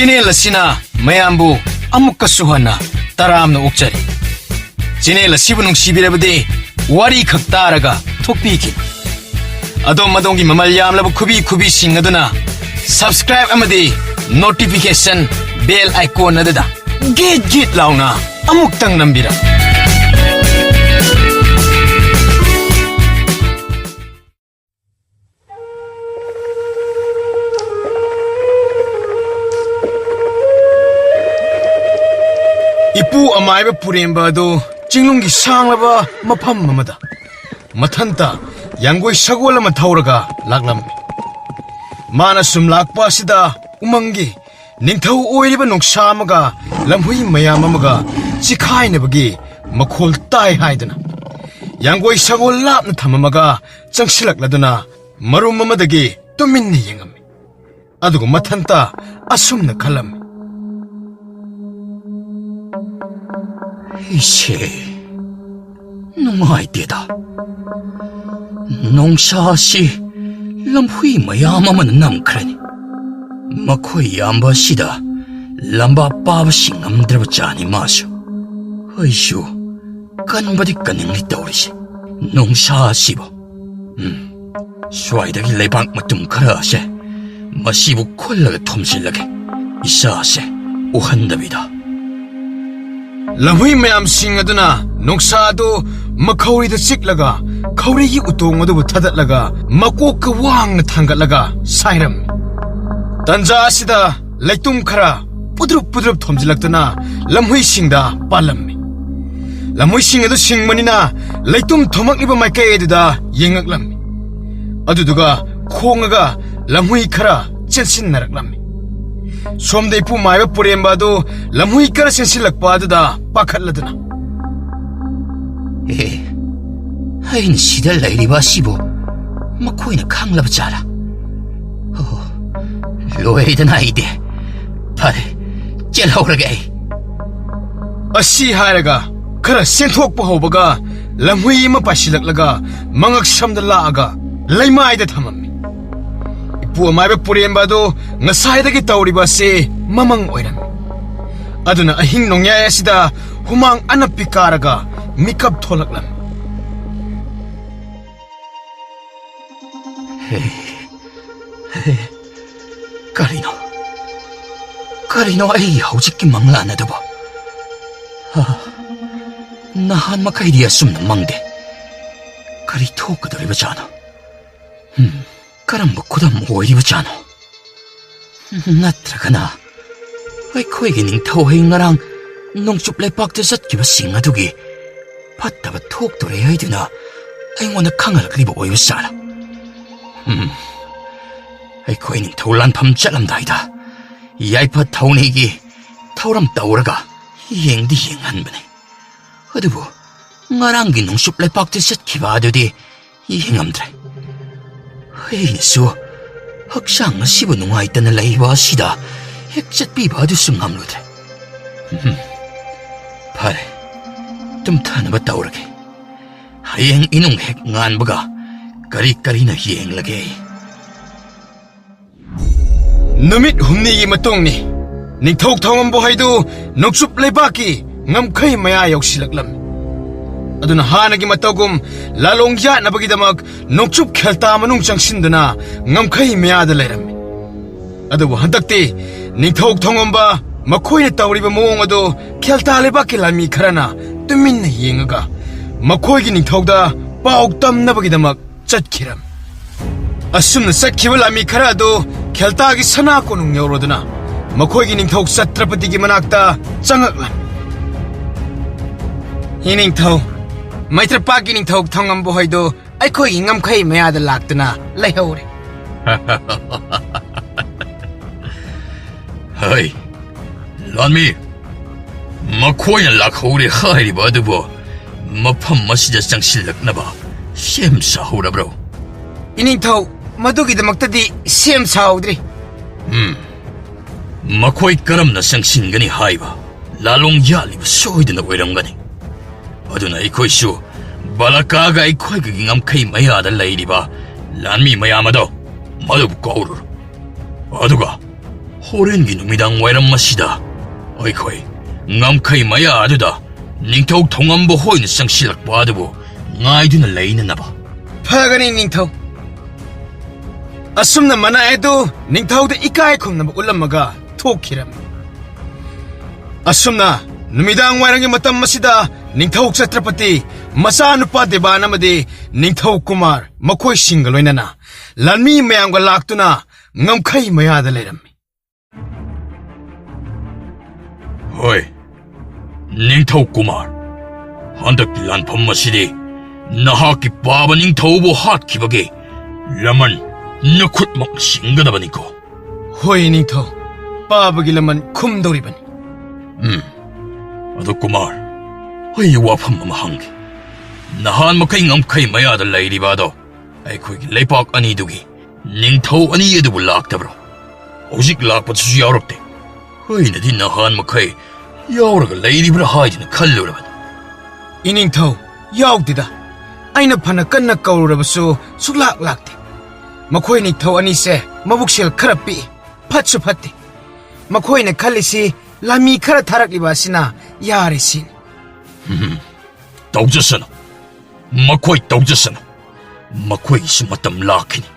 Channel asina mayambu amukkasu hana taramna okjari. Channel asibu nungsibirabadi wari khak taraga thokpiki. Adom madongi mamal yamlabu kubi sing aduna subscribe amadi notification bell icon adada git launa amuktang nambira. Ipu amaiba puremba do jinglunggi sanglaba mafam amada mathanta yanggoi sagol ama thauraga laklammi. Mana sum lakpa sida umangi ningthau oiriba nungsa amaga lamhui mayam amaga chikhainabagi makhol tai haidana yanggoi sagol lapna thamamaga changsilakladuna marum amadagi tuminna yengammi. Adugu mathanta asumna khalammi. 이씨, 농아이디다. 농사시 람후이 마야마만 남크라니. 마코이 암바시다. 람바 빠바시 남드르바자니 마쇼. 어이슈, 간바디 간능리 떠오르시. 농사시보. 수아이다기 레방 마tum 카라세. 마시부 콜라가 톰실라게. 이사세 오한답이다. Lamhui mayam sing aduna noksado makhaurida chiklaga khaurigi utong adu thadatlaga makok ka wang thangatlaga sairam. Tanja asida leitum khara pudrup thomjilaktuna lamhui singda palammi. Lamhui sing adu singmanina leitum thomakliba maikai eduda yengaklammi. Aduduga khongaga lamhui khara chensinnaraklammi. Somda ipu maiba purembado lamhui kara sensilakpa aduda pakhatladuna. 하인 시달 라이리바 시보 마코이나 강라바 자라. 로에리든 아이데 파레 젤하오라게. Asi hairaga kara senthokpa hobaga lamhui ma pasilaklaga mangak samda laaga laimaida thamammi. Ipu maiba purembado ngasaidagi tawriba se mamang oiram. Aduna ahing nongyay asida humang anapi karaga mikap tholaklam. Karino ay hawjiki mangla na dabo. Nahan makaidiya sumna mangde. Kari thokadoriba jano. Karamba kudam oiriba jano. Natragana. Aikoigi ningthauhay ngarang nongchup laipakta satkiba sing adugi pattaba thokdore haiduna aingona khangalakliba oiba sara. Aikoi ningthau lanpham chatlamdaida yaipa thaunegi thauram tauraga yengdi yenghanbane. Adubu ngarangi nongchup laipakta satkiba adudi yengamdre. Hainasu haksang asiba nungaitana laiba asida hekchatpiba adusu ngamludre. Pare, tumtanaba taurage. Hayeng inung hek nganbaga kari na yenglage. Numit humnigi matongni ningthok thongam bohaidu nongsup leibaki ngamkhai maya yoksilaklam. Aduna hanagi matogum lalongya nabagidamak nongsup khelta manung changsinduna ngamkhai maya da leiram. Adubu handakti ningthok thongamba makoina tawriba mawong ado khelta lebaki lami kharana tuminna yengaga makoigi ningthokda pauk tamnabagidamak chatkiram. Asumna sakhiba lami khara ado kheltagi sana konung yauroduna makoigi ningthok Chhatrapatigi manakta changaklam. Hi ningthau Maitrapaki ningthok thongam bohaido aikoigi ngamkhai mayada laktuna laihore. Hey, Lanmi, makoina lakhori hairiba adubo mafam masida changsilaknaba sem sahurabro. Iningthau madugidamakta sem saudri. Makoi karamna sangsingani haiba lalong yaliba soidana oiramgani. Aduna ikoisu balakaga ikoiga ngamkhai mayada lairiba Lanmi mayamado madubu kaurur. Aduga 호랭기 누미당 와이란 맛이다. 어이코이, ngamkai maya aduda, ningthau thongambo hoin sang silak badubu, ngai duna leina naba. Phagani ningthau. Asumna mana edu ningthau de ikai khumna ulamaga thokhiram. Asumna numidang wairangi matam masida ningthau Chhatrapati masa nupa Devan amadi ningthau Kumar makhoi singa loinana lanmi mayamga laktuna ngamkhai mayada leirammi. Hoi, ningthau Kumar, handak lanpham masidi nahaki baba ningthaubu hatkibagi laman nakhutmak singadabani ko. Hoi ningthau, babagi laman khumdoribani. Ado Kumar, hoi wafam mamahangi. Nahan makai ngamkai mayada lairibado, aikhoigi leipak anidugi ningthau ani edubu laktabro. Hojik lakpatsu yaurapte. Hoinadi nahan makai yauraga lairibra haidina khalluraban. Iningthau, yaudida. Aina phana kanna kaururabasu suklak lakte. Makhoi ningthau anise mabuksel khara pi, phatsu phatte. Makhoi na khallisi lami khara tharakliba asina yare sin. Taujasana. Makhoi taujasana. Makhoi isu matam lakhini.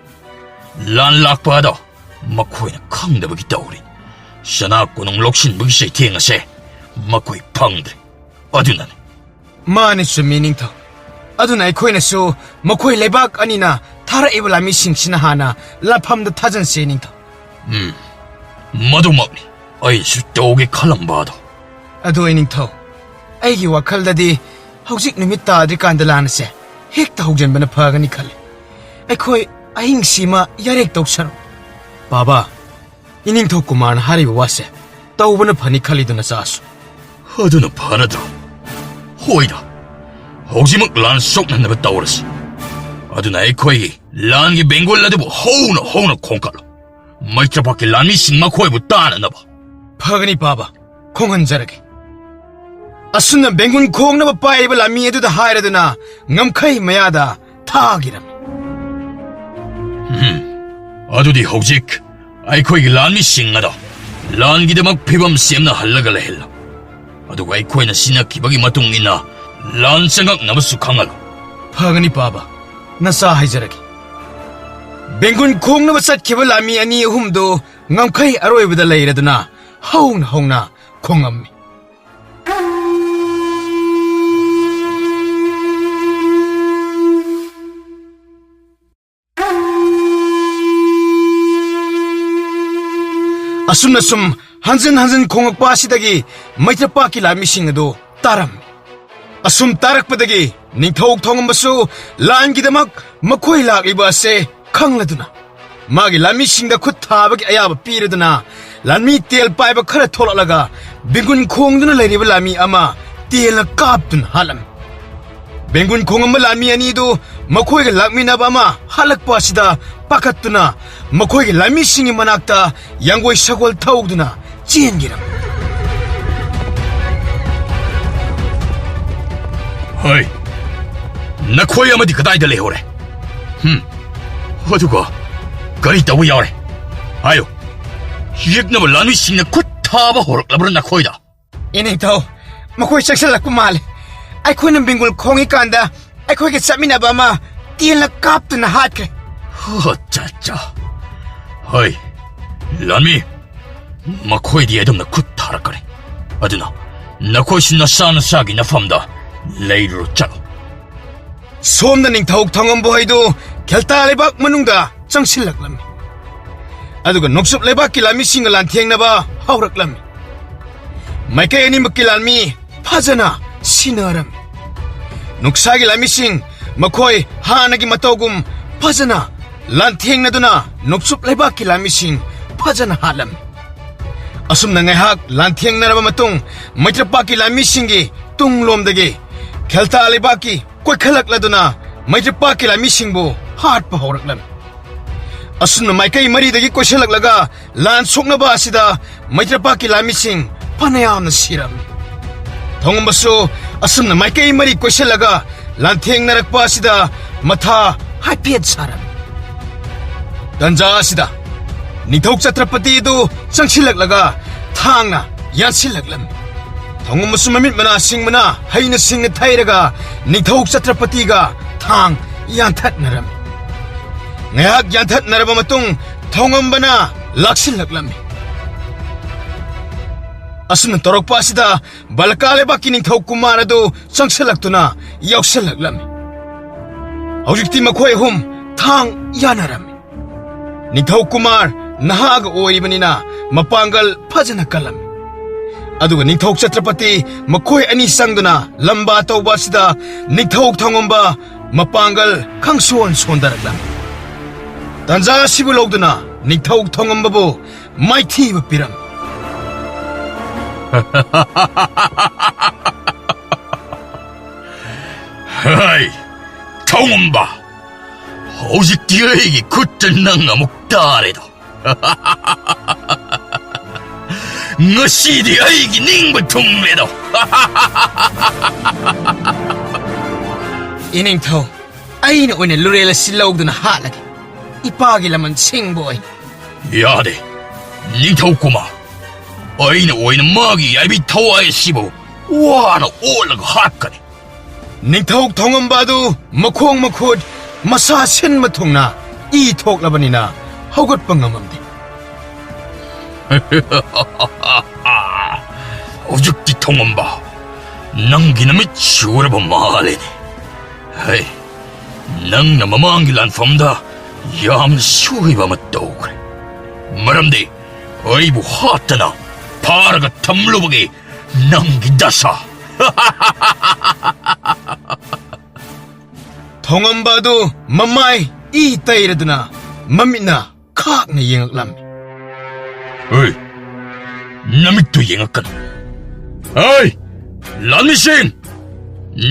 Lan lakpada makhoi na khangdabagi taurin. Sana kunong loksin bagi say tingase makhoi phangdre. Adunane. Mani su ningthau. Aduna aikhoi na su makhoi lebak anina tharaiba lami singsina hana laphamda thajanse ningthau. Madumakni aisu tauge khalambado. Adu ningthau. Aigi wakaldadi hojik numit tadrikanda lanase hekta hogjanbana phagani khale. Aikhoi ahing sima yarek tawsar. Baba, iningthau Kumar hariba wase tawbana phani khaliduna sasu. Aduna phanadro. Hoida. Hojimuk lan soknanaba tawras. Aduna aikhoi langi Bengal ladabu hona khongkalo. Maitrapaki lanmi sing makhoibu tananaba. Phagani baba, khonghanjarage. Asuna bengun khongnaba paiba lami eduda hairaduna ngamkhai mayada thagiram. Adudi hojik aikhoi lanmi singada langidamak phibam semna hallaga lehella. Aduga aikhoi na sinakibagi matungina lan sangak nabasu khangalo. Phagani baba, nasa haijarage. Bengun khongnaba satkhiba lami ani ahumdo ngamkhai aroibada leiraduna hongna khongammi. Asum hanjan khongakpa asidagi Maitrapaki lamising adu taram. Asum tarakpadagi ningthau thongambasu langidamak makhoi lakliba ase khangladuna. Magi lamisingda khut thabagi ayaba piraduna lanmi tel paiba khara tholalaga bengun khongduna leiriba lami ama telna kaptun halam. Bengun khongamba lami ani du makhoiga lakminaba ama halakpa asida pakatuna makhoiga lamisingi manakta yangoi sagol thaugduna chengiram. Hoi, nakhoi amadi kadaida lehore. Aduga gari tawu yaure. Ayo, yeknaba lanmi singna khut thaba horaklabra nakhoida. Iningthau, makhoi saksalakpa male. Aikhoi bengun khongi kanda aikhoi ge chaminaba ama telna kaptuna hatkre. Cha. Hoi, lanmi makhoi di edamna khut tharakare. Aduna nakhoi sinna sana sagi nafamda leiro chalo. Somna ningthau thongam boidu kelta lebak manungda changsilaklammi. Aduga noksup lebak ki lami singa lan thengnaba hauraklammi. Maikai ani makki lanmi phajana sinaram. Nuksagi lami sing makhoi hanagi matogum phajana lan thengnaduna noksup lebak ki lami sing phajana halam. Asumna ngaihak lan thengnaraba matung Maitrapaki lami singi tunglomdagi kelta lebaki koi khalakladuna Maitrapaki lami singbu hatpa horaklam. Asumna maikai maridagi koisalaklaga lan soknaba asida Maitrapaki lami sing panayamna siram. Thongbasu asumna maikai mari koisalaga lan thengnarakpa asida matha haipet saram. Tanja asida ꯅꯤꯡꯊꯧ ꯆꯇ꯭ꯔꯄꯇꯤꯗꯨ ꯆꯪꯁꯤꯜꯂꯛꯂꯒ ꯊꯥꯡꯅ ꯌꯥꯟꯁꯤꯜꯂꯛꯂꯝꯃꯤ ꯊꯣꯡꯉꯝ ꯑꯃꯁꯨꯡ ꯃꯃꯤꯠ ꯃꯅꯥ ꯁꯤꯡꯕꯅ ꯍꯩꯅ ꯁꯤꯡꯅ ꯊꯩꯔꯒ ꯅꯤꯡꯊꯧ ꯆꯇ꯭ꯔꯄꯇꯤꯒ ꯊꯥꯡ ꯌꯥꯟꯊꯠꯅꯔꯝꯃꯤ ꯉꯥꯏꯍꯥꯛ ꯌꯥꯟꯊꯠꯅꯔꯕ ꯃꯇꯨꯡ ꯊꯣꯡꯉꯝꯕꯅ ꯂꯥꯛꯁꯤꯜꯂꯛꯂꯝꯃꯤ ꯑꯁꯨꯝꯅ ꯇꯧꯔꯛꯄ ꯑꯁꯤꯗ ꯕꯂꯀꯥ ꯂꯩꯕꯥꯛꯀꯤ ꯅꯤꯡꯊꯧ ꯀꯨꯃꯥꯔ ꯑꯗꯨ ꯆꯪꯁꯤꯜꯂꯛꯇꯨꯅ ꯌꯥꯎꯁꯤꯜꯂꯛꯂꯝꯃꯤ ꯍꯧꯖꯤꯛꯇꯤ ꯃꯈꯣꯏ ꯑꯍꯨꯝ ꯊꯥꯡ ꯌꯥꯅꯔꯝꯃꯤ ꯅꯤꯡꯊꯧ ꯀꯨꯃꯥꯔ ꯅꯍꯥꯒ ꯑꯣꯏꯔꯤꯕꯅꯤꯅ ꯃꯄꯥꯡꯒꯜ ꯐꯖꯅ ꯀꯜꯂꯝꯃꯤ ꯑꯗꯨꯒ ꯅꯤꯡꯊꯧ ꯆꯇ꯭ꯔꯄꯇꯤ ꯃꯈꯣꯏ ꯑꯅꯤ ꯆꯪꯗꯨꯅ ꯂꯝꯕꯥ ꯇꯧꯕ ꯑꯁꯤꯗ ꯅꯤꯡꯊꯧ ꯊꯣꯡꯉꯝꯕ ꯃꯄꯥꯡꯒꯜ ꯈꯪꯁꯣꯟ ꯁꯣꯟꯊꯔꯛꯂꯝꯃꯤ ꯇꯥꯟꯖꯥ ꯑꯁꯤꯕꯨ ꯂꯧꯗꯨꯅ ꯅꯤꯡꯊꯧ ꯊꯣꯡꯉꯝꯕꯕꯨ ꯃꯥꯏꯊꯤꯕ ꯄꯤꯔꯝꯃꯤ ꯍꯩ ꯊꯣꯡꯉꯝꯕ ꯍꯧꯖꯤꯛꯇꯤ ꯑꯩꯒꯤ ꯈꯨꯠꯇ ꯅꯪ ꯑꯃꯨꯛ ꯇꯥꯔꯦꯗꯣ ꯉꯁꯤꯗꯤ ꯑꯩꯒꯤ ꯅꯤꯡꯕ ꯊꯨꯡꯂꯦꯗꯣ ꯏꯅꯤꯡꯊꯧ ꯑꯩꯅ ꯑꯣꯏꯅ ꯂꯨꯔꯦꯜ ꯑꯁꯤ ꯂꯧꯗꯨꯅ ꯍꯥꯠꯂꯒꯦ ꯏꯄꯥꯒꯤ ꯂꯃꯟ ꯁꯤꯡꯕ ꯑꯣꯏꯅ ꯌꯥꯗꯦ ꯅꯤꯡꯊꯧ ꯀꯨꯃꯥꯔ ꯑꯩꯅ ꯑꯣꯏꯅ ꯃꯥꯒꯤ ꯌꯥꯏꯕꯤ ꯊꯋꯥꯏ ꯑꯁꯤꯕꯨ ꯋꯥꯅ ꯑꯣꯠꯂꯒ ꯍꯥꯠꯀꯅꯤ ꯅꯤꯡꯊꯧ ꯊꯣꯡꯉꯝꯕ ꯑꯗꯨ ꯃꯈꯣꯡ ꯃꯈꯨꯠ ꯃꯁꯥ ꯁꯤꯟꯕ ꯊꯨꯡꯅ ꯏ ꯊꯣꯛꯂꯕꯅꯤꯅ ꯍꯧꯒꯠꯄ ꯉꯝꯃꯝꯗꯦ ꯍꯧꯖꯤꯛꯇꯤ ꯊꯣꯡꯉꯝꯕ ꯅꯪꯒꯤ ꯅꯨꯃꯤꯠ ꯁꯨꯔꯕ ꯃꯥꯜꯂꯦꯅꯦ ꯍꯩ ꯅꯪꯅ ꯃꯃꯥꯡꯒꯤ ꯂꯥꯟꯐꯝꯗ ꯌꯥꯝꯅ ꯁꯣꯏꯕ ꯑꯃ ꯇꯧꯈ꯭ꯔꯦ ꯃꯔꯝꯗꯤ ꯑꯩꯕꯨ ꯍꯥꯠꯇꯅ ꯐꯥꯔꯒ ꯊꯝꯂꯨꯕꯒꯤ ꯅꯪꯒꯤ ꯗꯁꯥ ꯊꯣꯡꯉꯝꯕ ꯑꯗꯨ ꯃꯃꯥꯏ ꯏ ꯇꯩꯔꯗꯨꯅ ꯃꯃꯤꯠꯅ ꯈꯥꯛꯅ ꯌꯦꯡꯉꯛꯂꯝꯃꯤ ꯍꯩ ꯅꯃꯤꯠꯇꯨ ꯌꯦꯡꯉꯛꯀꯅꯨ ꯍꯩ ꯂꯥꯟꯃꯤꯁꯤꯡ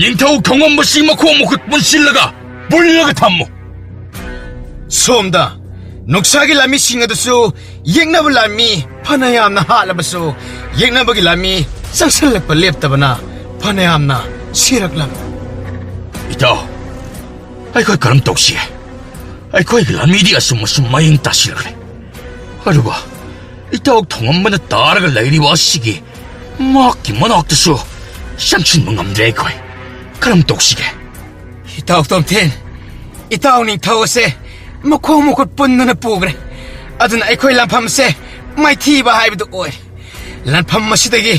ꯅꯤꯡꯊꯧ ꯊꯣꯡꯉꯝꯕꯁꯤ ꯃꯈꯣꯡ ꯃꯈꯨꯠ ꯄꯨꯟꯁꯤꯜꯂꯒ ꯄꯨꯜꯂꯒ ꯊꯝꯃꯨ ꯁꯣꯝꯗ ꯅꯨꯡꯁꯥꯒꯤ ꯂꯥꯟꯃꯤꯁꯤꯡ ꯑꯗꯨꯁꯨ ꯌꯦꯛꯅꯕ ꯂꯥꯟꯃꯤ ꯐꯅ ꯌꯥꯝꯅ ꯍꯥꯠꯂꯕꯁꯨ ꯌꯦꯛꯅꯕꯒꯤ ꯂꯥꯟꯃꯤ ꯆꯪꯁꯤꯜꯂꯛꯄ ꯂꯦꯞꯇꯕꯅ ꯐꯅ ꯌꯥꯝꯅ ꯁꯤꯔꯛꯂꯝꯃꯤ ꯏꯇꯥꯎ ꯑꯩꯈꯣꯏ ꯀꯔꯝ ꯇꯧꯁꯤꯒꯦ ꯑꯩꯈꯣꯏꯒꯤ ꯂꯥꯟꯃꯤꯗꯤ ꯑꯁꯨꯝ ꯃꯌꯦꯡ ꯇꯥꯁꯤꯜꯂꯛꯂꯦ ꯑꯗꯨꯒ ꯏꯇꯥꯎ ꯊꯣꯡꯉꯝꯕꯅ ꯇꯥꯔꯒ ꯂꯩꯔꯤꯕ ꯑꯁꯤꯒꯤ ꯃꯍꯥꯛꯀꯤ ꯃꯅꯥꯛꯇꯁꯨ ꯆꯪꯁꯤꯟꯕ ꯉꯝꯗ꯭ꯔꯦ ꯑꯩꯈꯣꯏ ꯀꯔꯝ ꯇꯧꯁꯤꯒꯦ ꯏꯇꯥꯎ ꯇꯣꯝꯊꯤꯟ ꯏꯇꯥꯎ ꯅꯤꯡꯊꯧ ꯑꯁꯦ ꯃꯈꯣꯡ ꯃꯈꯨꯠ ꯄꯨꯟꯗꯨꯅ ꯄꯨꯈ꯭ꯔꯦ ꯑꯗꯨꯅ ꯑꯩꯈꯣꯏ ꯂꯥꯟꯐꯝꯁꯦ ꯃꯥꯏꯊꯤꯕ ꯍꯥꯏꯕꯗꯨ ꯑꯣꯏ ꯂꯥꯟꯐꯝ ꯑꯁꯤꯗꯒꯤ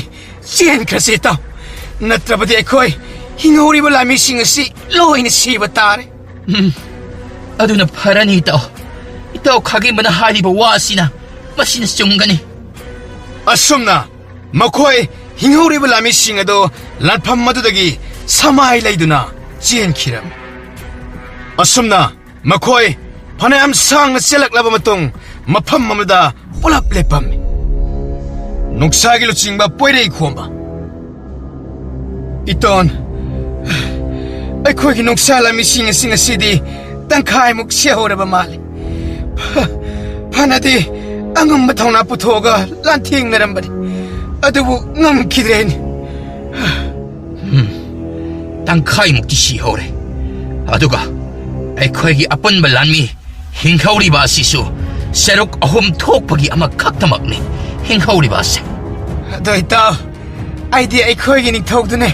ꯆꯦꯟꯈ꯭ꯔꯁꯤ ꯏꯇꯥꯎ ꯅꯠꯇ꯭ꯔꯕꯗꯤ ꯑꯩꯈꯣꯏ ꯍꯤꯡꯍꯧꯔꯤꯕ ꯂꯥꯟꯃꯤꯁꯤꯡ ꯑꯁꯤ ꯂꯣꯏꯅ ꯁꯤꯕ ꯇꯥꯔꯦ ꯑꯗꯨꯅ ꯐꯔꯅꯤ ꯏꯇꯥꯎ ꯈꯥꯒꯦꯝꯕꯅ ꯍꯥꯏꯔꯤꯕ ꯋꯥ ꯑꯁꯤꯅ ꯃꯁꯤꯅ ꯆꯨꯝꯒꯅꯤ ꯑꯁꯨꯝꯅ ꯃꯈꯣꯏ ꯍꯤꯡꯍꯧꯔꯤꯕ ꯂꯥꯟꯃꯤꯁꯤꯡ ꯑꯗꯨ ꯂꯥꯟꯐꯝ ꯑꯗꯨꯗꯒꯤ ꯁꯃꯥꯏ ꯂꯩꯗꯨꯅ ꯆꯦꯟꯈꯤꯔꯝꯃꯤ ꯑꯁꯨꯝꯅ ꯃꯈꯣꯏ ꯐꯅꯌꯥꯝ ꯁꯥꯡꯅ ꯆꯦꯜꯂꯛꯂꯕ ꯃꯇꯨꯡ ꯃꯐꯝ ꯑꯃꯗ ꯄꯨꯂꯞ ꯂꯦꯞꯄꯝꯃꯤ ꯅꯨꯡꯁꯥꯒꯤ ꯂꯨꯆꯤꯡꯕ ꯄꯣꯏꯔꯩ ꯈꯣꯝꯕ ꯏꯇꯣꯟ ꯑꯩꯈꯣꯏꯒꯤ ꯅꯨꯡꯁꯥ ꯂꯥꯟꯃꯤꯁꯤꯡ ꯑꯁꯤ ꯉꯁꯤꯗꯤ ꯇꯪꯈꯥꯏꯃꯨꯛ ꯁꯤꯍꯧꯔꯕ ꯃꯥꯜꯂꯤ ꯐꯅꯗꯤ ꯑꯉꯝꯕ ꯊꯧꯅꯥ ꯄꯨꯊꯣꯛꯑꯒ ꯂꯥꯟꯊꯦꯡꯅꯔꯝꯕꯅꯤ ꯑꯗꯨꯕꯨ ꯉꯝꯈꯤꯗ꯭ꯔꯦꯅꯤ ꯇꯪꯈꯥꯏꯃꯨꯛꯇꯤ ꯁꯤꯍꯧꯔꯦ ꯑꯗꯨꯒ ꯑꯩꯈꯣꯏꯒꯤ ꯑꯄꯨꯟꯕ ꯂꯥꯟꯃꯤ ꯍꯤꯡꯍꯧꯔꯤꯕ ꯑꯁꯤꯁꯨ ꯁꯔꯨꯛ 3 ꯊꯣꯛꯄꯒꯤ ꯑꯃꯈꯛꯇꯃꯛꯅꯤ ꯍꯤꯡꯍꯧꯔꯤꯕ ꯑꯁꯤ ꯑꯗꯣ ꯏꯇꯥꯎ ꯑꯩꯗꯤ ꯑꯩꯈꯣꯏꯒꯤ ꯅꯤꯡꯊꯧꯗꯨꯅꯦ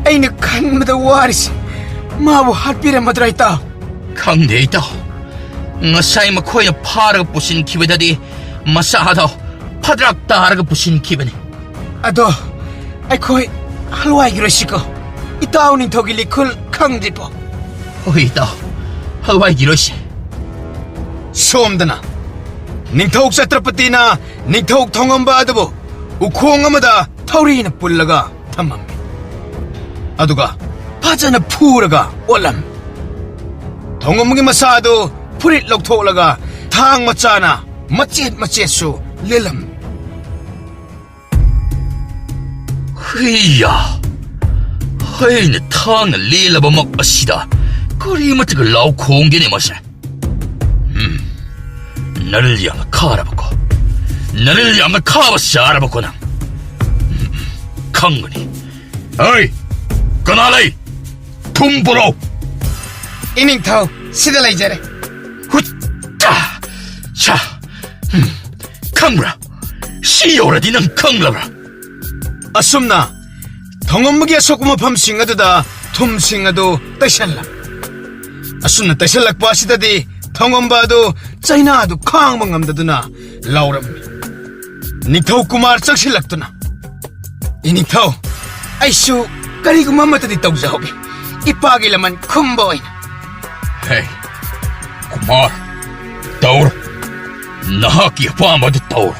ꯑꯩꯅ ꯈꯟꯕꯗ ꯋꯥꯔꯤꯁꯤ ꯃꯥꯕꯨ ꯍꯥꯠꯄꯤꯔꯝꯃꯗ꯭ꯔꯥ ꯏꯇꯥꯎ ꯈꯪꯗꯦ ꯏꯇꯥꯎ ꯉꯁꯥꯏ ꯃꯈꯣꯏꯅ ꯐꯥꯔꯒ ꯄꯨꯁꯤꯟꯈꯤꯕꯗꯗꯤ ꯃꯁꯥꯗꯣ ꯐꯗ꯭ꯔꯥꯛ ꯇꯥꯔꯒ ꯄꯨꯁꯤꯟꯈꯤꯕꯅꯤ ꯑꯗꯣ ꯑꯩꯈꯣꯏ ꯍꯜꯋꯥꯏꯒꯤꯔꯣꯏꯁꯤꯀꯣ ꯏꯇꯥꯎ ꯅꯤꯡꯊꯧꯒꯤ ꯂꯤꯈꯨꯜ ꯈꯪꯗ꯭ꯔꯤꯕꯣ ꯍꯣꯏ ꯏꯇꯥꯎ ꯍꯜꯋꯥꯏꯒꯤꯔꯣꯏꯁꯤ ꯁꯣꯝꯗꯅ ꯅꯤꯡꯊꯧ ꯆꯇ꯭ꯔꯄꯇꯤꯅ ꯅꯤꯡꯊꯧ ꯊꯣꯡꯉꯝꯕ ꯑꯗꯨꯕꯨ ꯎꯈꯣꯡ ꯑꯃꯗ ꯊꯧꯔꯤꯅ ꯄꯨꯜꯂꯒ ꯊꯝꯃꯝꯃꯤ ꯑꯗꯨꯒ ꯐꯖꯅ ꯐꯨꯔꯒ ꯑꯣꯠꯂꯝꯃꯤ ꯊꯣꯡꯉꯝꯕꯒꯤ ꯃꯁꯥ ꯑꯗꯨ ꯐꯨꯔꯤꯠ ꯂꯧꯊꯣꯛꯂꯒ ꯊꯥꯡ ꯃꯆꯥꯅ ꯃꯆꯦꯠ ꯃꯆꯦꯠꯁꯨ ꯂꯦꯜꯂꯝꯃꯤ ꯍꯩꯌꯥ ꯑꯩꯅ ꯊꯥꯡꯅ ꯂꯦꯜꯂꯕꯃꯛ ꯑꯁꯤꯗ ꯀꯔꯤꯃꯠꯇꯒ ꯂꯥꯎ ꯈꯣꯡꯒꯦꯅꯦ ꯃꯁꯦ ꯅꯔꯜ ꯌꯥꯝꯅ ꯈꯥꯔꯕꯀꯣ ꯅꯔꯜ ꯌꯥꯝꯅ ꯈꯥꯕ ꯆꯥꯔꯕꯀꯣ ꯅꯪ ꯈꯪꯒꯅꯤ ꯍꯩ ꯀꯅꯥ ꯂꯩ ꯊꯨꯝ ꯄꯨꯔꯛꯎ ꯏꯅꯤꯡꯊꯧ ꯁꯤꯗ ꯂꯩꯖꯔꯦ ꯍꯨꯠ ꯆꯥ ꯆꯥ 캉브라 시오라디 난 캉라브라 asumna thongomgi asokuma pham singadu thum singadu taishallam asumna taishallak pasidadi thongomba du chaina du khang mangamdaduna lauram nithau kumar chaksilaktuna inithau aisu kariguma matadi tawjauge ipagi laman khumboy Hey, Kumar, Taur, Nahaki Pamad Taur.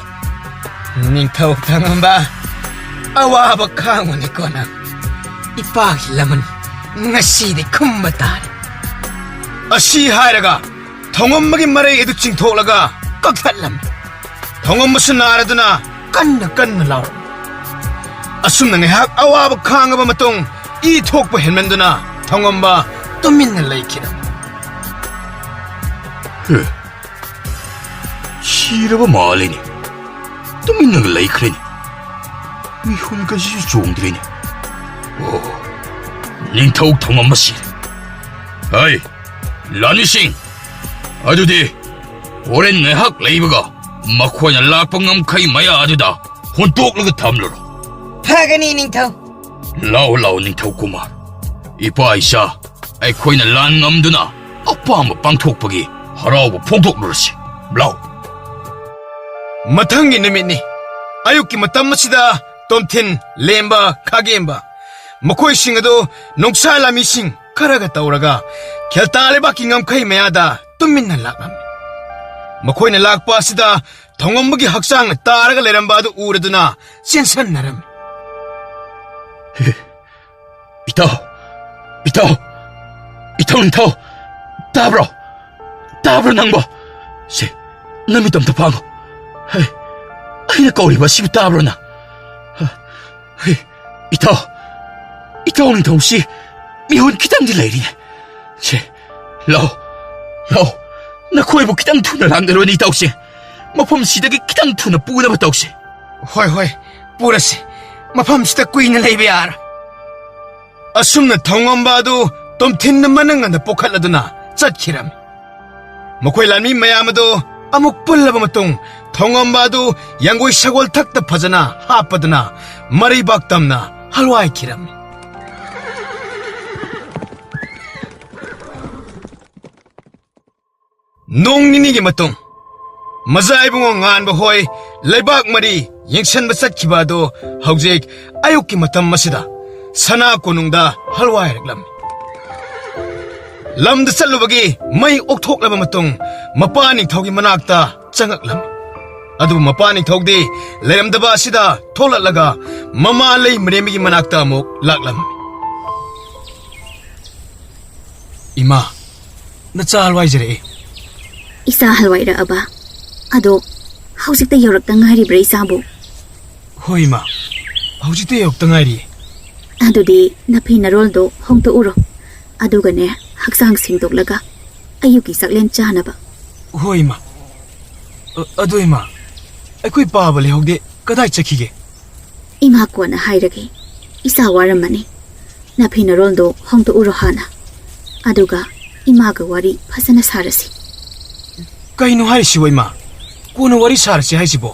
nithau thongomba awaba khanguni kona ipagi laman ngasidi khumbatari asi hairaga thongomgi marai edu chingtholaga kakhalam thongomsu naraduna kanna law asumna ngehak awaba khangaba matung I thokpa helmenduna thongomba tuminna leikira Shiraba Malini. Tuminang laikrin. Mihun ka si Jongdrin. Oh, Ningtau Tongamasir. Hey, Lani Singh. Adudi, Oren Nehak Labega. Makwanya Lapangam Kai Maya Aduda. Huntok like a tumbler. Pagani Ningtau. Lao Ningtau Kumar. Ipa Isha. I coin a lan namduna. A palm of Bangtokpagi. Harao Pontok Mercy. Blau. matangi nimini ayuki matammasida tomthin lemba khagemba makoi singado nongsa lami sing karaga tauraga kheltale ba kingam khai mayada tuminna lakam makoi na lakpa sida thongomgi haksang taraga leramba du uraduna sensan naram Itaw Ningtau. Tabro nangba. Si, namitam tapang. Hey, ay nakauli ba si Tabro na? Hey, itaw Ningtau si, mihun kitang dilay rin. Si, Lao, nakuha mo kitang tuna lang dalawa ni itaw si. Mapamsidagi kitang tuna puna ba taw si? hoy purasi mafamsida kuina leibiyar asumna thongomba du tomthin na mananganda pokhaladuna chatkiram makoi lami mayamado amuk pullaba matung thongomba du yangoi sagol thakta phajana hapaduna mari baktamna halwai kiram nong nini gi matung mazai bungo ngan ba hoi leibak mari yengsan ba satkibado haujek ayukki matam masida sana konungda halwai reklam lamda salubagi mai okthok laba matung mapani thogi manakta changaklam adu mapani thogdi leramdaba asida tholallaga mama lei mremigi manakta amuk laklam ima nacha halwai jere Isa halwai ra aba ado hausikta yorakta ngairibra isabu hoi ma haujite yokta ngairi adudi napi naroldo hongto uro adugane haksang singdoklaga ayuki saklen chanaba hoi ma adu ima aikoi paba lehogde kadai chakhige ima kona hairage isa waramani napi naroldo hongto uro hana aduga imaga wari phasana sarasi kaino haisi waima kono wari sarasi haisibo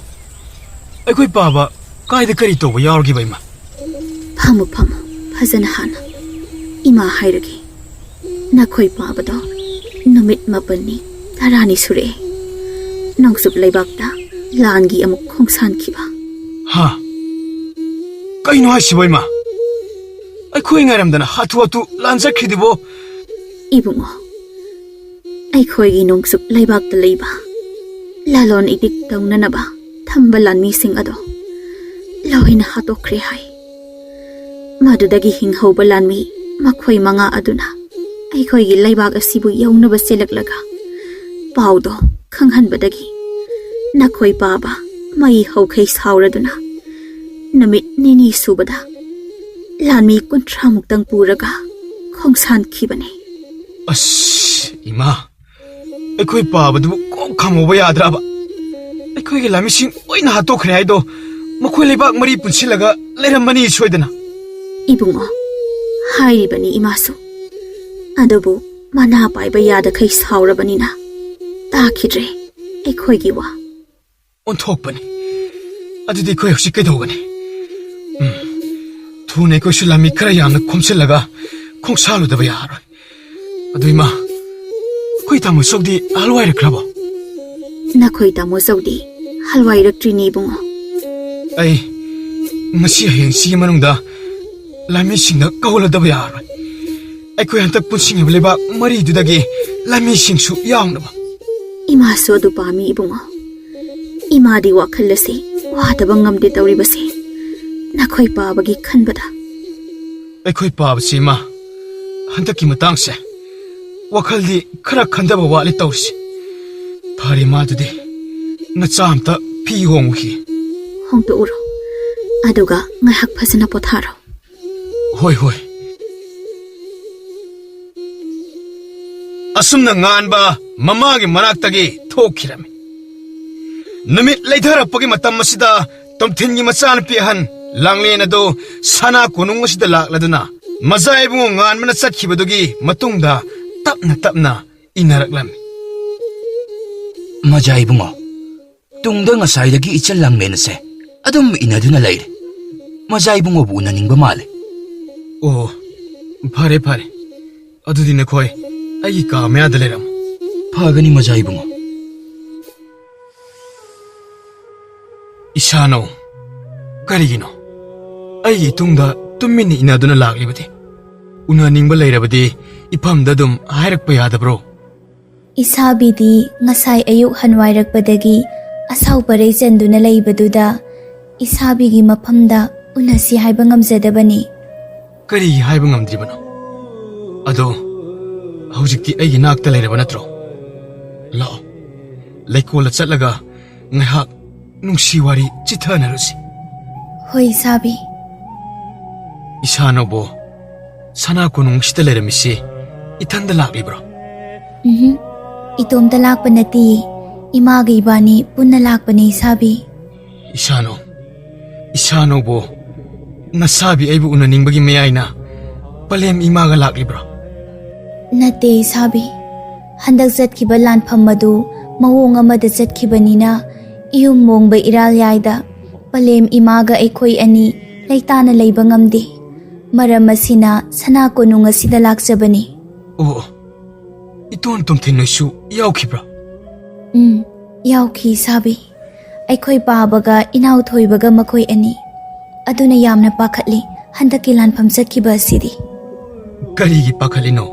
aikoi paba kaida kari toba yaurgi baima phamu phasana hana ima hairage nakhoi pabado numit mapani tarani sure nongsup leibakta langi amuk khongsan khiba ha kaino haisi waima aikoi ngaramdana hatu lanza khidibo ibungo aikhoigi nongsup leibakta leiba lalon idik taunanaba thamba lanmi sing ado loina hatokre hai madudagi hinghoba lanmi makhoi manga aduna aikhoigi leibak asibu yaunaba selaklaga paudo khanghanbadagi nakhoi baba mai haukhai sauraduna namit nini subada lanmi kuntra muktang puraga khongsan khibane as ima aikoi paba du ko khamoba yadraba aikoi ge lamising oina hatokre haido makhoi leibak mari punsilaga leramani soidana ibungo hairibani imasu adobu mana paiba yada khai saurabanina takhidre aikhoigi wa ꯑꯣꯟꯊꯣꯛꯄꯅꯤ ꯑꯗꯨꯗꯤ ꯑꯩꯈꯣꯏ ꯍꯧꯖꯤꯛ ꯀꯩꯗꯧꯒꯅꯤ ꯊꯨꯅ ꯑꯩꯈꯣꯏꯁꯨ ꯂꯝꯃꯤ ꯈꯔ ꯌꯥꯝꯅ ꯈꯣꯝꯁꯤꯜꯂꯒ ꯈꯣꯡꯁꯥꯜꯂꯨꯗꯕ ꯌꯥꯔꯣꯏ ꯑꯗꯨ ꯏꯃꯥ ꯑꯩꯈꯣꯏ ꯇꯥꯃꯣ ꯆꯧꯗꯤ ꯍꯜꯋꯥꯏꯔꯛꯈ꯭ꯔꯕꯣ ꯅꯈꯣꯏ ꯇꯥꯃꯣ ꯆꯧꯗꯤ ꯍꯜꯋꯥꯏꯔꯛꯇ꯭ꯔꯤꯅꯤ ꯏꯕꯨꯡꯉꯣ ꯑꯩ ꯉꯁꯤ ꯍꯌꯦꯡꯁꯤꯒꯤ ꯃꯅꯨꯡꯗ ꯂꯥꯟꯃꯤꯁꯤꯡꯗ ꯀꯧꯍꯜꯂꯗꯕ ꯌꯥꯔꯣꯏ ꯑꯩꯈꯣꯏ ꯍꯟꯇꯛ ꯄꯨꯟꯁꯤꯡꯉꯤꯕ ꯂꯩꯕꯥꯛ ꯃꯔꯤꯗꯨꯗꯒꯤ ꯂꯥꯟꯃꯤꯁꯤꯡꯁꯨ ꯌꯥꯎꯅꯕ ꯏꯃꯥꯁꯨ ꯑꯗꯨ ꯄꯥꯝꯃꯤ ꯏꯕꯨꯡꯉꯣ ꯏꯃꯥꯗꯤ ꯋꯥꯈꯜ ꯑꯁꯤ ꯋꯥꯗꯕ ꯉꯝꯗꯦ ꯇꯧꯔꯤꯕꯁꯦ ꯅꯈꯣꯏ ꯄꯥꯕꯒꯤ ꯈꯟꯕꯗ ꯑꯩꯈꯣꯏ ꯄꯥꯕꯁꯤ ꯏꯃꯥ ꯍꯟꯗꯛꯀꯤ ꯃꯇꯥꯡꯁꯦ ꯋꯥꯈꯜꯗꯤ ꯈꯔ ꯈꯟꯗꯕ ꯋꯥꯠꯂꯤ ꯇꯧꯔꯤꯁꯤ ꯐꯔꯦ ꯃꯥꯗꯨꯗꯤ ꯅꯆꯥ ꯑꯝꯇ ꯐꯤ ꯍꯣꯡꯉꯨꯈꯤ ꯍꯣꯡꯗꯣꯛꯎꯔꯣ ꯑꯗꯨꯒ ꯉꯥꯏꯍꯥꯛ ꯐꯖꯅ ꯄꯣꯊꯥꯔꯣ ꯍꯣꯏ ꯍꯣꯏ ꯑꯁꯨꯝꯅ ꯉꯥꯟꯕ ꯃꯃꯥꯒꯤ ꯃꯅꯥꯛꯇꯒꯤ ꯊꯣꯛꯈꯤꯔꯝꯃꯤ ꯅꯨꯃꯤꯠ ꯂꯩꯊꯔꯛꯄꯒꯤ ꯃꯇꯝ ꯑꯁꯤꯗ ꯇꯣꯝꯊꯤꯟꯒꯤ ꯃꯆꯥꯅꯨꯄꯤ ꯑꯍꯟ ꯂꯥꯡꯂꯦꯟ ꯑꯗꯨ ꯁꯅꯥ ꯀꯣꯅꯨꯡ ꯑꯁꯤꯗ ꯂꯥꯛꯂꯗꯨꯅ ꯃꯖꯥ ꯏꯕꯨꯡꯉꯣ ꯉꯥꯟꯕꯅ ꯆꯠꯈꯤꯕꯗꯨꯒꯤ ꯃꯇꯨꯡꯗ ꯇꯞꯅ ꯇꯞꯅ ꯏꯟꯅꯔꯛꯂꯝꯃꯤ ꯃꯖꯥ ꯏꯕꯨꯡꯉꯣ ꯇꯨꯡꯗ ꯉꯁꯥꯏꯗꯒꯤ ꯏꯆꯜ ꯂꯥꯡꯂꯦꯟ ꯑꯁꯦ ꯑꯗꯨꯝ ꯏꯟꯅꯗꯨꯅ ꯂꯩꯔꯦ ꯃꯖꯥ ꯏꯕꯨꯡꯉꯣꯕꯨ ꯎꯅꯅꯤꯡꯕ ꯃꯥꯜꯂꯦ ꯑꯣ ꯐꯔꯦ ꯐꯔꯦ ꯑꯗꯨꯗꯤ ꯅꯈꯣꯏ ꯑꯩꯒꯤ ꯀꯥ ꯃꯌꯥꯗ ꯂꯩꯔꯝꯃꯨ ꯐꯒꯅꯤ ꯃꯖꯥ ꯏꯕꯨꯡꯉꯣ ꯏꯁꯥꯅꯧ ꯀꯔꯤꯒꯤꯅꯣ ꯑꯩꯒꯤ ꯇꯨꯡꯗ ꯇꯨꯃꯤꯟꯅ ꯏꯟꯅꯗꯨꯅ ꯂꯥꯛꯂꯤꯕꯗꯤ ꯎꯅꯅꯤꯡꯕ ꯂꯩꯔꯕꯗꯤ ꯏꯐꯝꯗ ꯑꯗꯨꯝ ꯍꯥꯏꯔꯛꯄ ꯌꯥꯗꯕ꯭ꯔꯣ ꯏꯁꯥꯕꯤꯗꯤ ꯉꯁꯥꯏ ꯑꯌꯨꯛ ꯍꯟꯋꯥꯏꯔꯛꯄꯗꯒꯤ ꯑꯁꯥꯎ ꯄꯔꯩ ꯆꯟꯗꯨꯅ ꯂꯩꯕꯗꯨꯗ ꯏꯁꯥꯕꯤꯒꯤ ꯃꯐꯝꯗ ꯎꯅꯁꯤ ꯍꯥꯏꯕ ꯉꯝꯖꯗꯕꯅꯤ ꯀꯔꯤꯒꯤ ꯍꯥꯏꯕ ꯉꯝꯗ꯭ꯔꯤꯕꯅꯣ ꯑꯗꯣ ꯍꯧꯖꯤꯛꯇꯤ ꯑꯩꯒꯤ ꯅꯥꯛꯇ ꯂꯩꯔꯕ ꯅꯠꯇ꯭ꯔꯣ ꯂꯥꯛꯑꯣ ꯂꯩꯀꯣꯜꯗ ꯆꯠꯂꯒ ꯉꯥꯏꯍꯥꯛ ꯅꯨꯡꯁꯤ ꯋꯥꯔꯤ ꯆꯤꯊꯅꯔꯨꯁꯤ ꯍꯣꯏ ꯏꯁꯥꯕꯤ ꯏꯁꯥꯅꯧꯕꯨ ꯁꯅꯥ ꯀꯣꯅꯨꯡꯁꯤꯗ ꯂꯩꯔꯝꯃꯤꯁꯤ ꯏꯊꯟꯗ ꯂꯥꯛꯂꯤꯕ꯭ꯔꯣ ꯏꯇꯣꯝꯇ ꯂꯥꯛꯄ ꯅꯠꯇꯤꯌꯦ ꯏꯃꯥꯒ ꯏꯕꯥꯅꯤ ꯄꯨꯟꯅ ꯂꯥꯛꯄꯅꯦ ꯏꯁꯥꯕꯤ ꯏꯁꯥꯅꯧꯕꯨ ꯅꯁꯥꯕꯤ ꯑꯩꯕꯨ ꯎꯅꯅꯤꯡꯕꯒꯤ ꯃꯌꯥꯏꯅ ꯄꯂꯦꯝ ꯏꯃꯥꯒ ꯂꯥꯛꯂꯤꯕ꯭ꯔꯣ ꯅꯠꯇꯦ ꯏꯁꯥꯕꯤ ꯍꯟꯗꯛ ꯆꯠꯈꯤꯕ ꯂꯥꯟꯐꯝ ꯑꯗꯨ ꯃꯑꯣꯡ ꯑꯃꯗ ꯆꯠꯈꯤꯕꯅꯤꯅ ꯏꯌꯨꯝ ꯃꯣꯡꯕ ꯏꯔꯥꯜꯌꯥꯏꯗ ꯄꯂꯦꯝ ꯏꯃꯥꯒ ꯑꯩꯈꯣꯏ ꯑꯅꯤ ꯂꯩꯇꯥꯅ ꯂꯩꯕ ꯉꯝꯗꯦ ꯃꯔꯝ ꯑꯁꯤꯅ ꯁꯅꯥ ꯀꯣꯅꯨꯡ ꯑꯁꯤꯗ ꯂꯥꯛꯆꯕꯅꯤ ꯑꯣ ꯏꯇꯣꯟ ꯇꯣꯝꯊꯤꯟꯅꯁꯨ ꯌꯥꯎꯈꯤꯕ꯭ꯔꯣ ꯌꯥꯎꯈꯤ ꯏꯁꯥꯕꯤ ꯑꯩꯈꯣꯏ ꯄꯥꯕꯒ ꯏꯅꯥꯎꯊꯣꯏꯕꯒ ꯃꯈꯣꯏ ꯑꯅꯤ ꯑꯗꯨꯅ ꯌꯥꯝꯅ ꯄꯥꯈꯠꯂꯤ ꯍꯟꯗꯛꯀꯤ ꯂꯥꯟꯐꯝ ꯆꯠꯈꯤꯕ ꯑꯁꯤꯗꯤ ꯀꯔꯤꯒꯤ ꯄꯥꯈꯠꯂꯤꯅꯣ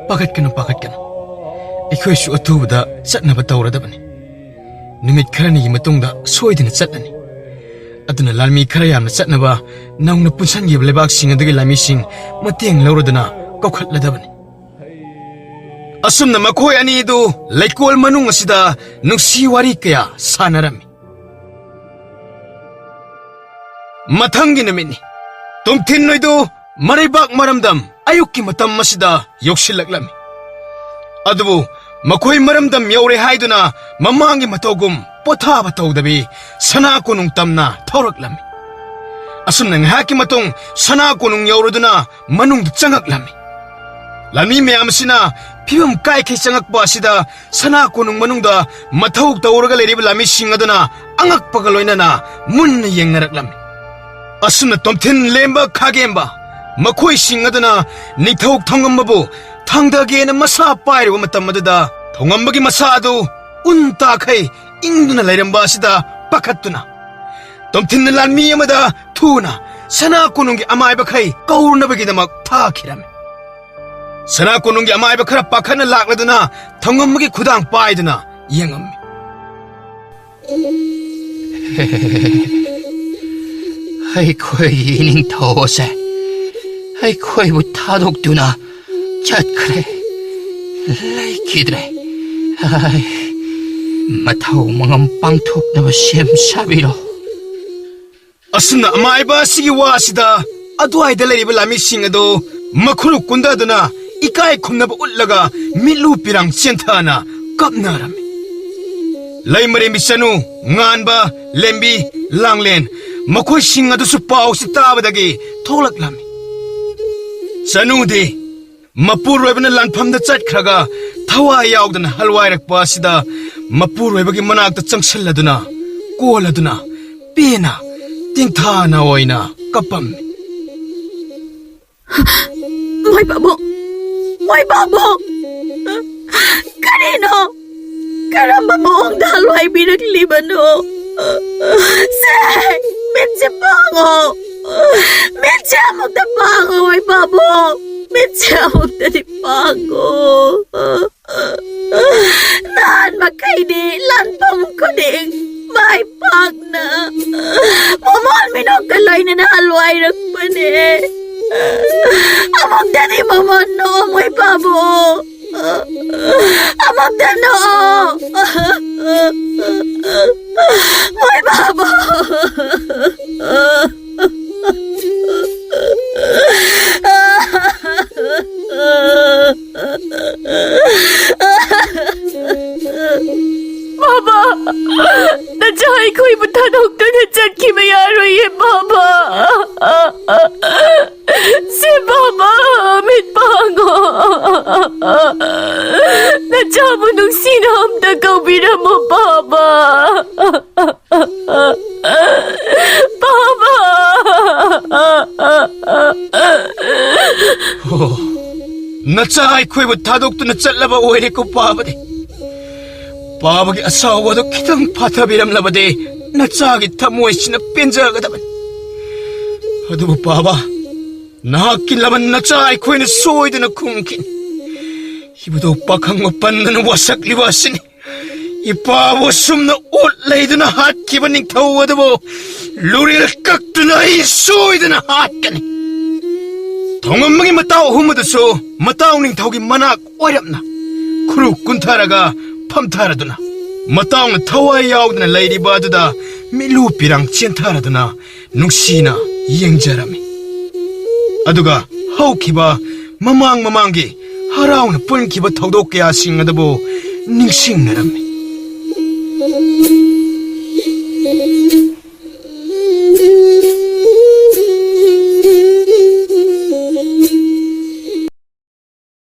ꯄꯥꯈꯠꯀꯅꯨ ꯑꯩꯈꯣꯏꯁꯨ ꯑꯊꯨꯕꯗ ꯆꯠꯅꯕ ꯇꯧꯔꯗꯕꯅꯤ ꯅꯨꯃꯤꯠ ꯈꯔꯅꯤꯒꯤ ꯃꯇꯨꯡꯗ ꯁꯣꯏꯗꯅ ꯆꯠꯂꯅꯤ ꯑꯗꯨꯅ ꯂꯥꯟꯃꯤ ꯈꯔ ꯌꯥꯝꯅ ꯆꯠꯅꯕ ꯅꯧꯅ ꯄꯨꯟꯁꯤꯟꯈꯤꯕ ꯂꯩꯕꯥꯛꯁꯤꯡ ꯑꯗꯨꯒꯤ ꯂꯥꯟꯃꯤꯁꯤꯡ ꯃꯇꯦꯡ ꯂꯧꯔꯗꯨꯅ ꯀꯧꯈꯠꯂꯗꯕꯅꯤ ꯑꯁꯨꯝꯅ ꯃꯈꯣꯏ ꯑꯅꯤꯗꯨ ꯂꯩꯀꯣꯜ ꯃꯅꯨꯡ ꯑꯁꯤꯗ ꯅꯨꯡꯁꯤ ꯋꯥꯔꯤ ꯀꯌꯥ ꯁꯥꯟꯅꯔꯝꯃꯤ ꯃꯊꯪꯒꯤ ꯅꯨꯃꯤꯠꯅꯤ ꯇꯣꯝꯊꯤꯟ ꯅꯣꯏꯗꯨ ꯃꯔꯩꯕꯥꯛ ꯃꯔꯝꯗꯝ ꯑꯌꯨꯛꯀꯤ ꯃꯇꯝ ꯑꯁꯤꯗ ꯌꯧꯁꯤꯜꯂꯛꯂꯝꯃꯤ ꯑꯗꯨꯕꯨ ꯃꯈꯣꯏ ꯃꯔꯝꯗꯝ ꯌꯧꯔꯦ ꯍꯥꯏꯗꯨꯅ ꯃꯃꯥꯡꯒꯤ ꯃꯇꯧꯒꯨꯝ ꯄꯣꯊꯥꯕ ꯇꯧꯗꯕꯤ ꯁꯅꯥ ꯀꯣꯅꯨꯡ ꯇꯝꯅ ꯊꯧꯔꯛꯂꯝꯃꯤ ꯑꯁꯨꯝꯅ ꯉꯥꯏꯍꯥꯛꯀꯤ ꯃꯇꯨꯡ ꯁꯅꯥ ꯀꯣꯅꯨꯡ ꯌꯧꯔꯗꯨꯅ ꯃꯅꯨꯡꯗ ꯆꯪꯉꯛꯂꯝꯃꯤ ꯂꯥꯟꯃꯤ ꯃꯌꯥꯝ ꯑꯁꯤꯅ ꯐꯤꯕꯝ ꯀꯥꯏꯈꯩ ꯆꯪꯉꯛꯄ ꯑꯁꯤꯗ ꯁꯅꯥ ꯀꯣꯅꯨꯡ ꯃꯅꯨꯡꯗ ꯃꯊꯧ ꯇꯧꯔꯒ ꯂꯩꯔꯤꯕ ꯂꯥꯟꯃꯤꯁꯤꯡ ꯑꯗꯨꯅ ꯑꯉꯛꯄꯒ ꯂꯣꯏꯅꯅ ꯃꯨꯟꯅ ꯌꯦꯡꯅꯔꯛꯂꯝꯃꯤ ꯑꯁꯨꯝꯅ ꯇꯣꯝꯊꯤꯟ ꯂꯦꯝꯕ ꯈꯥꯒꯦꯝꯕ ꯃꯈꯣꯏꯁꯤꯡ ꯑꯗꯨꯅ ꯅꯤꯡꯊꯧ ꯊꯧꯉꯝꯕꯕꯨ ꯊꯥꯡꯗꯒꯦꯅ ꯃꯁꯥ ꯄꯥꯏꯔꯨꯕ ꯃꯇꯝ ꯑꯗꯨꯗ ꯊꯧꯉꯝꯕꯒꯤ ꯃꯁꯥ ꯑꯗꯨ ꯎꯟ ꯇꯥꯈꯩ ꯏꯪꯗꯨꯅ ꯂꯩꯔꯝꯕ ꯑꯁꯤꯗ ꯄꯥꯈꯠꯇꯨꯅ ꯇꯣꯝꯊꯤꯟꯅ ꯂꯥꯟꯃꯤ ꯑꯃꯗ ꯊꯨꯅ ꯁꯅꯥ ꯀꯣꯅꯨꯡꯒꯤ ꯑꯃꯥꯏꯕꯈꯩ ꯀꯧꯅꯕꯒꯤꯗꯃꯛ ꯊꯥꯈꯤꯔꯝꯃꯤ ꯁꯅꯥ ꯀꯣꯅꯨꯡꯒꯤ ꯑꯃꯥꯏꯕ ꯈꯔ ꯄꯥꯈꯠꯅ ꯂꯥꯛꯂꯗꯨꯅ ꯊꯧꯉꯝꯕꯒꯤ ꯈꯨꯗꯥꯡ ꯄꯥꯏꯗꯨꯅ ꯌꯦꯡꯉꯝꯃꯤ ꯑꯩꯈꯣꯏꯒꯤ ꯅꯤꯡꯊꯧ ꯑꯁꯦ ꯑꯩꯈꯣꯏꯕꯨ ꯊꯥꯗꯣꯛꯇꯨꯅ ꯆꯠꯈ꯭ꯔꯦ ꯂꯩꯈꯤꯗ꯭ꯔꯦ ꯃꯊꯧ ꯃꯉꯝ ꯄꯥꯡꯊꯣꯛꯅꯕ ꯁꯦꯝ ꯁꯥꯕꯤꯔꯣ ꯑꯁꯨꯝꯅ ꯑꯃꯥꯏꯕ ꯑꯁꯤꯒꯤ ꯋꯥꯁꯤꯗ ꯑꯗꯨꯋꯥꯏꯗ ꯂꯩꯔꯤꯕ ꯂꯥꯟꯃꯤꯁꯤꯡ ꯑꯗꯨ ꯃꯈꯨꯔꯨ ꯀꯨꯟꯗꯗꯨꯅ ꯏꯀꯥꯏ ꯈꯨꯝꯅꯕ ꯎꯠꯂꯒ ꯃꯤꯠꯂꯨ ꯄꯤꯔꯥꯡ ꯆꯦꯟꯊꯅ ꯀꯞꯅꯔꯝꯃꯤ ꯂꯩꯃꯔꯦꯝꯕꯤ ꯆꯅꯨ ꯉꯥꯟꯕ ꯂꯦꯝꯕꯤ ꯂꯥꯡꯂꯦꯟ ꯃꯈꯣꯏꯁꯤꯡ ꯑꯗꯨꯁꯨ ꯄꯥꯎꯁꯤ ꯇꯥꯕꯗꯒꯤ ꯊꯣꯛꯂꯛꯂꯝꯃꯤ ꯆꯅꯨꯗꯤ ꯃꯄꯨꯔꯣꯏꯕꯅ ꯂꯥꯟꯐꯝꯗ ꯆꯠꯈ꯭ꯔꯒ ꯊꯋꯥꯏ ꯌꯥꯎꯗꯅ ꯍꯜꯋꯥꯏꯔꯛꯄ ꯑꯁꯤꯗ ꯃꯄꯨꯔꯣꯏꯕꯒꯤ ꯃꯅꯥꯛꯇ ꯆꯪꯁꯤꯜꯂꯗꯨꯅ ꯀꯣꯜꯂꯗꯨꯅ ꯄꯦꯅ ꯇꯦꯡꯊꯥꯅ ꯑꯣꯏꯅ ꯀꯞꯄꯝꯃꯤ. ꯃꯣꯏ ꯕꯥꯕꯣ ꯀꯔꯤꯅꯣ ꯀꯔꯝꯕ ꯃꯑꯣꯡꯗ ꯍꯜꯋꯥꯏꯕꯤꯔꯛꯂꯤꯕꯅꯣ ꯁꯦ ꯃꯤꯠꯁꯦ ꯄꯥꯡꯉꯣ ꯃꯤꯠꯁꯦ ꯑꯃꯨꯛꯇ ꯄꯥꯡꯉꯣ ꯃꯣꯏ ꯕꯥꯕꯣ ꯃꯤꯠꯁꯦ ꯑꯃꯨꯛꯇꯗꯤ ꯄꯥꯡꯉꯣ ꯅꯍꯥꯟ ꯃꯈꯩꯗꯤ ꯂꯥꯟꯐꯝ ꯈꯨꯗꯤꯡ ꯃꯥꯏ ꯄꯥꯛꯅ ꯃꯃꯣꯟ ꯃꯤꯅꯣꯛꯀ ꯂꯣꯏꯅꯅ ꯍꯜꯋꯥꯏꯔꯛꯄꯅꯦ. ꯑꯃꯨꯛꯇꯗꯤ ꯃꯃꯣꯟ ꯅꯣꯛꯑꯣ ꯃꯣꯏ ꯕꯥꯕꯣ ꯑꯃꯨꯛꯇ ꯅꯣꯛꯑꯣ ꯃꯣꯏ ꯕꯥꯕꯣ. Baba! Nandiyan ako'y matanong na chakki mayaroy Baba! Si Baba! Amit pango! Nandiyan mo nung sinam na gawin mo Baba! Baba! ꯅꯆꯥ ꯑꯩꯈꯣꯏꯕꯨ ꯊꯥꯗꯣꯛꯇꯨꯅ ꯆꯠꯂꯕ ꯑꯣꯏꯔꯦꯀꯣ ꯄꯥꯕꯗꯤ. ꯄꯥꯕꯒꯤ ꯑꯁꯥꯎꯕꯗꯨ ꯈꯤꯇꯪ ꯐꯥꯊꯕꯤꯔꯝꯂꯕꯗꯤ ꯅꯆꯥꯒꯤ ꯊꯃꯣꯏꯁꯤꯅ ꯄꯦꯟꯖꯒꯗꯕꯅꯤ. ꯑꯗꯨꯕꯨ ꯄꯥꯕ, ꯅꯍꯥꯛꯀꯤ ꯂꯃꯟ ꯅꯆꯥ ꯑꯩꯈꯣꯏꯅ ꯁꯣꯏꯗꯅ ꯈꯨꯝꯈꯤꯅꯤ. ꯏꯕꯨꯙꯧ ꯄꯥꯈꯪ ꯃꯄꯟꯗꯅ ꯋꯥꯁꯛꯂꯤꯕ ꯑꯁꯤꯅꯤ. ꯏꯄꯥꯕꯨ ꯁꯨꯝꯅ ꯑꯣꯠ ꯂꯩꯗꯨꯅ ꯍꯥꯠꯈꯤꯕ ꯅꯤꯡꯊꯧ ꯑꯗꯨꯕꯨ ꯂꯨꯔꯦꯜ ꯀꯛꯇꯨꯅ ꯑꯩ ꯁꯣꯏꯗꯅ ꯍꯥꯠꯀꯅꯤ. ꯊꯣꯡꯉꯝꯕꯒꯤ ꯃꯇꯥꯎ ꯑꯍꯨꯝ ꯑꯗꯨꯁꯨ ꯃꯇꯥꯎ ꯅꯤꯡꯊꯧꯒꯤ ꯃꯅꯥꯛ ꯑꯣꯏꯔꯞꯅ ꯈꯨꯔꯨ ꯀꯨꯟꯊꯔꯒ ꯐꯝꯊꯔꯗꯨꯅ ꯃꯇꯥꯎꯅ ꯊꯋꯥꯏ ꯌꯥꯎꯗꯅ ꯂꯩꯔꯤꯕ ꯑꯗꯨꯗ ꯃꯤꯠꯂꯨ ꯄꯤꯔꯥꯡ ꯆꯦꯟꯊꯔꯗꯨꯅ ꯅꯨꯡꯁꯤꯅ ꯌꯦꯡꯖꯔꯝꯃꯤ. ꯑꯗꯨꯒ ꯍꯧꯈꯤꯕ ꯃꯃꯥꯡꯒꯤ ꯍꯔꯥꯎꯅ ꯄꯨꯟꯈꯤꯕ ꯊꯧꯗꯣꯛ ꯀꯌꯥꯁꯤꯡ ꯑꯗꯨꯕꯨ ꯅꯤꯡꯁꯤꯡꯅꯔꯝꯃꯤ.